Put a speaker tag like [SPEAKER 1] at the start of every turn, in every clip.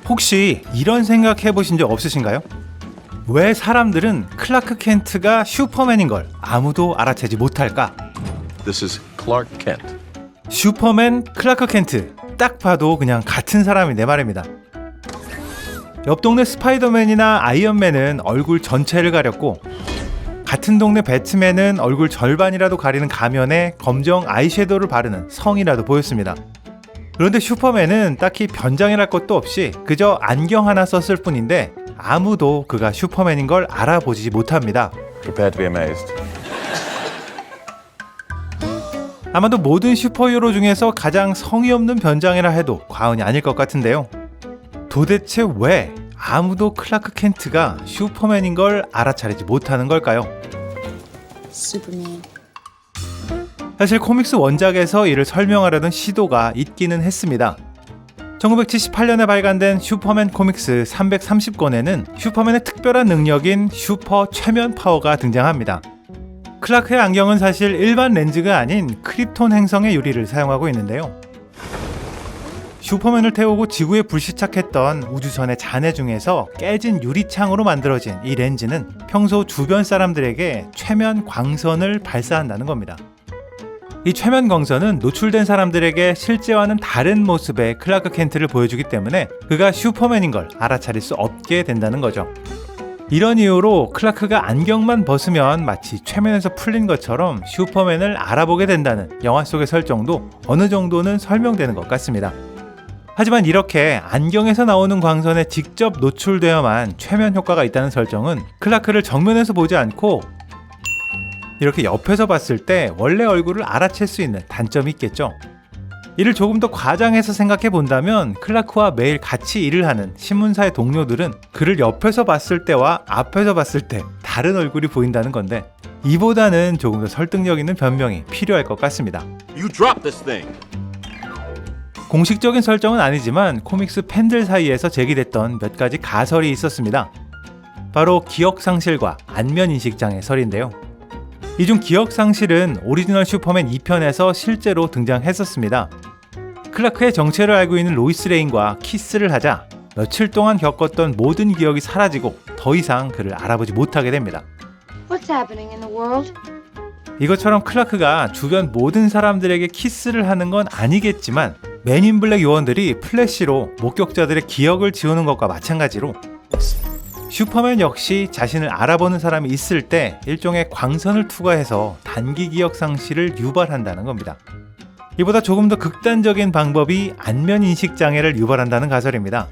[SPEAKER 1] 혹시 이런 생각 해보신 적 없으신가요? 왜 사람들은 클라크 켄트가 슈퍼맨인 걸 아무도 알아채지 못할까?
[SPEAKER 2] This is Clark Kent.
[SPEAKER 1] 슈퍼맨 클라크 켄트, 딱 봐도 그냥 같은 사람이네 말입니다. 옆 동네 스파이더맨이나 아이언맨은 얼굴 전체를 가렸고, 같은 동네 배트맨은 얼굴 절반이라도 가리는 가면에 검정 아이섀도우를 바르는 성이라도 보였습니다. 그런데 슈퍼맨은 딱히 변장이랄 것도 없이 그저 안경 하나 썼을 뿐인데 아무도 그가 슈퍼맨인 걸 알아보지 못합니다.
[SPEAKER 2] Prepared to be amazed.
[SPEAKER 1] 아마도 모든 슈퍼히어로 중에서 가장 성의 없는 변장이라 해도 과언이 아닐 것 같은데요. 도대체 왜 아무도 클라크 켄트가 슈퍼맨인 걸 알아차리지 못하는 걸까요?
[SPEAKER 3] Superman.
[SPEAKER 1] 사실 코믹스 원작에서 이를 설명하려던 시도가 있기는 했습니다. 1978년에 발간된 슈퍼맨 코믹스 330권에는 슈퍼맨의 특별한 능력인 슈퍼 최면 파워가 등장합니다. 클라크의 안경은 사실 일반 렌즈가 아닌 크립톤 행성의 유리를 사용하고 있는데요. 슈퍼맨을 태우고 지구에 불시착했던 우주선의 잔해 중에서 깨진 유리창으로 만들어진 이 렌즈는 평소 주변 사람들에게 최면 광선을 발사한다는 겁니다. 이 최면 광선은 노출된 사람들에게 실제와는 다른 모습의 클라크 켄트를 보여주기 때문에 그가 슈퍼맨인 걸 알아차릴 수 없게 된다는 거죠. 이런 이유로 클라크가 안경만 벗으면 마치 최면에서 풀린 것처럼 슈퍼맨을 알아보게 된다는 영화 속의 설정도 어느 정도는 설명되는 것 같습니다. 하지만 이렇게 안경에서 나오는 광선에 직접 노출되어만 최면 효과가 있다는 설정은 클라크를 정면에서 보지 않고 이렇게 옆에서 봤을 때 원래 얼굴을 알아챌 수 있는 단점이 있겠죠. 이를 조금 더 과장해서 생각해 본다면 클라크와 매일 같이 일을 하는 신문사의 동료들은 그를 옆에서 봤을 때와 앞에서 봤을 때 다른 얼굴이 보인다는 건데, 이보다는 조금 더 설득력 있는 변명이 필요할 것 같습니다.
[SPEAKER 2] You drop this thing.
[SPEAKER 1] 공식적인 설정은 아니지만 코믹스 팬들 사이에서 제기됐던 몇 가지 가설이 있었습니다. 바로 기억상실과 안면인식장애 설인데요. 이 중 기억상실은 오리지널 슈퍼맨 2편에서 실제로 등장했었습니다. 클라크의 정체를 알고 있는 로이스 레인과 키스를 하자 며칠 동안 겪었던 모든 기억이 사라지고 더 이상 그를 알아보지 못하게 됩니다.
[SPEAKER 4] What's happening in the world?
[SPEAKER 1] 이것처럼 클라크가 주변 모든 사람들에게 키스를 하는 건 아니겠지만 맨인 블랙 요원들이 플래시로 목격자들의 기억을 지우는 것과 마찬가지로 슈퍼맨 역시 자신을 알아보는 사람이 있을 때 일종의 광선을 투과해서 단기 기억 상실을 유발한다는 겁니다. 이보다 조금 더 극단적인 방법이 안면인식장애를 유발한다는 가설입니다.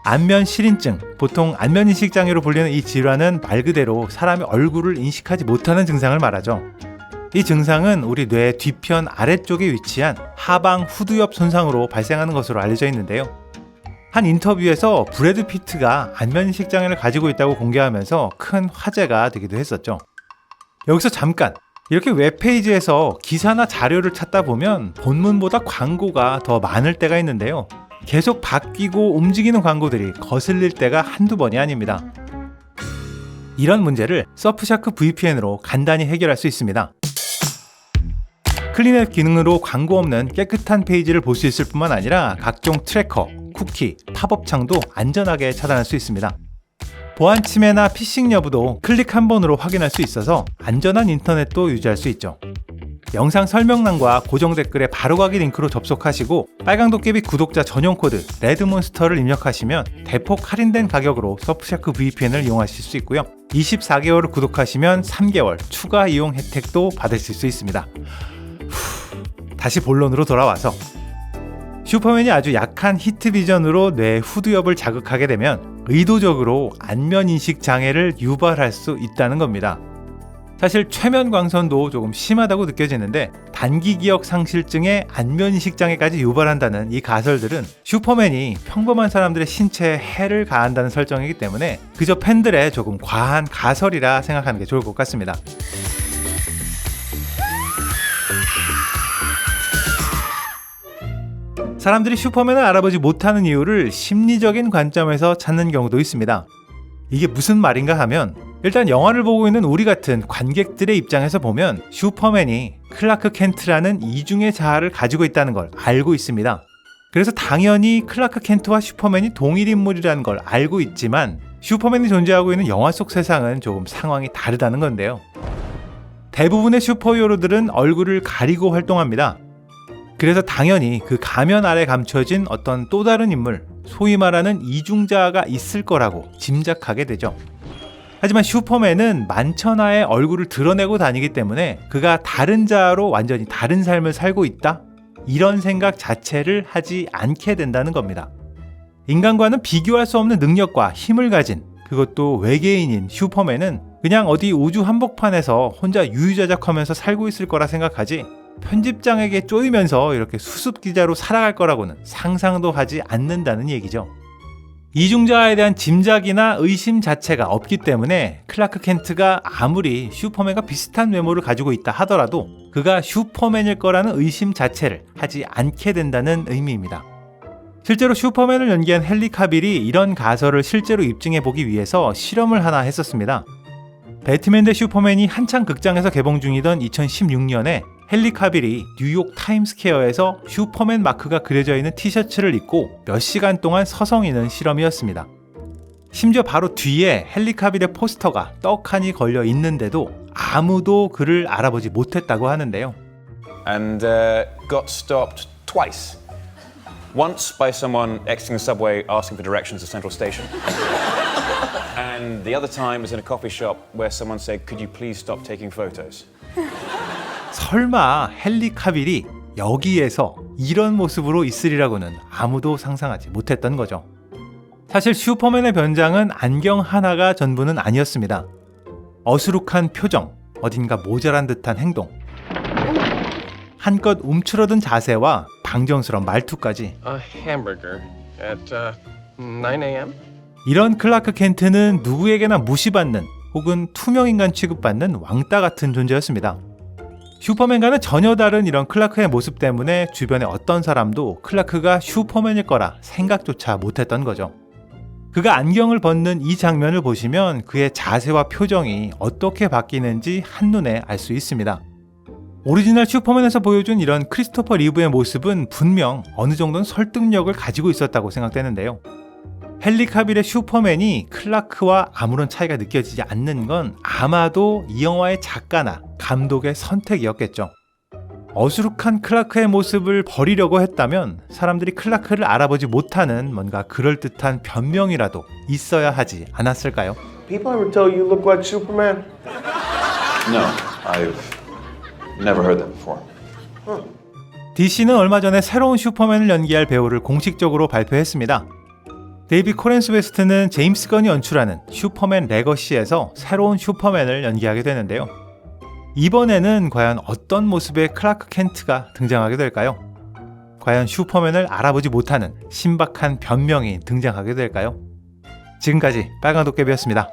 [SPEAKER 1] 안면실인증, 보통 안면인식장애로 불리는 이 질환은 말 그대로 사람의 얼굴을 인식하지 못하는 증상을 말하죠. 이 증상은 우리 뇌 뒤편 아래쪽에 위치한 하방 후두엽 손상으로 발생하는 것으로 알려져 있는데요. 한 인터뷰에서 브래드 피트가 안면인식 장애를 가지고 있다고 공개하면서 큰 화제가 되기도 했었죠. 여기서 잠깐, 이렇게 웹페이지에서 기사나 자료를 찾다 보면 본문보다 광고가 더 많을 때가 있는데요. 계속 바뀌고 움직이는 광고들이 거슬릴 때가 한두 번이 아닙니다. 이런 문제를 서프샤크 VPN으로 간단히 해결할 수 있습니다. 클린앱 기능으로 광고 없는 깨끗한 페이지를 볼 수 있을 뿐만 아니라 각종 트래커, 쿠키, 팝업 창도 안전하게 차단할 수 있습니다. 보안 침해나 피싱 여부도 클릭 한 번으로 확인할 수 있어서 안전한 인터넷도 유지할 수 있죠. 영상 설명란과 고정 댓글에 바로가기 링크로 접속하시고 빨강 도깨비 구독자 전용 코드 레드몬스터를 입력하시면 대폭 할인된 가격으로 서프샤크 VPN을 이용하실 수 있고요. 24개월을 구독하시면 3개월 추가 이용 혜택도 받으실 수 있습니다. 다시 본론으로 돌아와서 슈퍼맨이 아주 약한 히트 비전으로 뇌 후두엽을 자극하게 되면 의도적으로 안면인식 장애를 유발할 수 있다는 겁니다. 사실 최면 광선도 조금 심하다고 느껴지는데 단기 기억 상실증에 안면인식 장애까지 유발한다는 이 가설들은 슈퍼맨이 평범한 사람들의 신체에 해를 가한다는 설정이기 때문에 그저 팬들의 조금 과한 가설이라 생각하는 게 좋을 것 같습니다. 사람들이 슈퍼맨을 알아보지 못하는 이유를 심리적인 관점에서 찾는 경우도 있습니다. 이게 무슨 말인가 하면 일단 영화를 보고 있는 우리 같은 관객들의 입장에서 보면 슈퍼맨이 클라크 켄트라는 이중의 자아를 가지고 있다는 걸 알고 있습니다. 그래서 당연히 클라크 켄트와 슈퍼맨이 동일 인물이라는 걸 알고 있지만 슈퍼맨이 존재하고 있는 영화 속 세상은 조금 상황이 다르다는 건데요. 대부분의 슈퍼히어로들은 얼굴을 가리고 활동합니다. 그래서 당연히 그 가면 아래 감춰진 어떤 또 다른 인물, 소위 말하는 이중자가 있을 거라고 짐작하게 되죠. 하지만 슈퍼맨은 만천하에 얼굴을 드러내고 다니기 때문에 그가 다른 자아로 완전히 다른 삶을 살고 있다? 이런 생각 자체를 하지 않게 된다는 겁니다. 인간과는 비교할 수 없는 능력과 힘을 가진, 그것도 외계인인 슈퍼맨은 그냥 어디 우주 한복판에서 혼자 유유자적하면서 살고 있을 거라 생각하지 편집장에게 쪼이면서 이렇게 수습기자로 살아갈 거라고는 상상도 하지 않는다는 얘기죠. 이중자에 대한 짐작이나 의심 자체가 없기 때문에 클라크 켄트가 아무리 슈퍼맨과 비슷한 외모를 가지고 있다 하더라도 그가 슈퍼맨일 거라는 의심 자체를 하지 않게 된다는 의미입니다. 실제로 슈퍼맨을 연기한 헨리 카빌이 이런 가설을 실제로 입증해 보기 위해서 실험을 하나 했었습니다. 배트맨 대 슈퍼맨이 한창 극장에서 개봉 중이던 2016년에 헨리 카빌이 뉴욕 타임스퀘어에서 슈퍼맨 마크가 그려져 있는 티셔츠를 입고 몇 시간 동안 서성이는 실험이었습니다. 심지어 바로 뒤에 헨리 카빌의 포스터가 떡하니 걸려 있는데도 아무도 그를 알아보지 못했다고 하는데요.
[SPEAKER 5] And got stopped twice. Once by someone exiting the subway asking for directions to Central Station. And the other time was in a coffee shop where someone said, "Could you please stop taking photos?"
[SPEAKER 1] 설마 헨리 카빌이 여기에서 이런 모습으로 있으리라고는 아무도 상상하지 못했던 거죠. 사실 슈퍼맨의 변장은 안경 하나가 전부는 아니었습니다. 어수룩한 표정, 어딘가 모자란 듯한 행동, 한껏 움츠러든 자세와 방정스러운 말투까지
[SPEAKER 6] A hamburger at 9 a.m.
[SPEAKER 1] 이런 클라크 켄트는 누구에게나 무시받는 혹은 투명인간 취급받는 왕따 같은 존재였습니다. 슈퍼맨과는 전혀 다른 이런 클라크의 모습 때문에 주변의 어떤 사람도 클라크가 슈퍼맨일 거라 생각조차 못했던 거죠. 그가 안경을 벗는 이 장면을 보시면 그의 자세와 표정이 어떻게 바뀌는지 한눈에 알 수 있습니다. 오리지널 슈퍼맨에서 보여준 이런 크리스토퍼 리브의 모습은 분명 어느 정도는 설득력을 가지고 있었다고 생각되는데요. 헨리 카빌의 슈퍼맨이 클라크와 아무런 차이가 느껴지지 않는 건 아마도 이 영화의 작가나 감독의 선택이었겠죠. 어수룩한 클라크의 모습을 버리려고 했다면 사람들이 클라크를 알아보지 못하는 뭔가 그럴듯한 변명이라도 있어야 하지 않았을까요?
[SPEAKER 6] People ever tell you look like Superman?
[SPEAKER 2] No, I've never heard that before.
[SPEAKER 1] DC는 얼마 전에 새로운 슈퍼맨을 연기할 배우를 공식적으로 발표했습니다. 데이비 코렌스 웨스트는 제임스 건이 연출하는 슈퍼맨 레거시에서 새로운 슈퍼맨을 연기하게 되는데요. 이번에는 과연 어떤 모습의 클라크 켄트가 등장하게 될까요? 과연 슈퍼맨을 알아보지 못하는 신박한 변명이 등장하게 될까요? 지금까지 빨간 도깨비였습니다.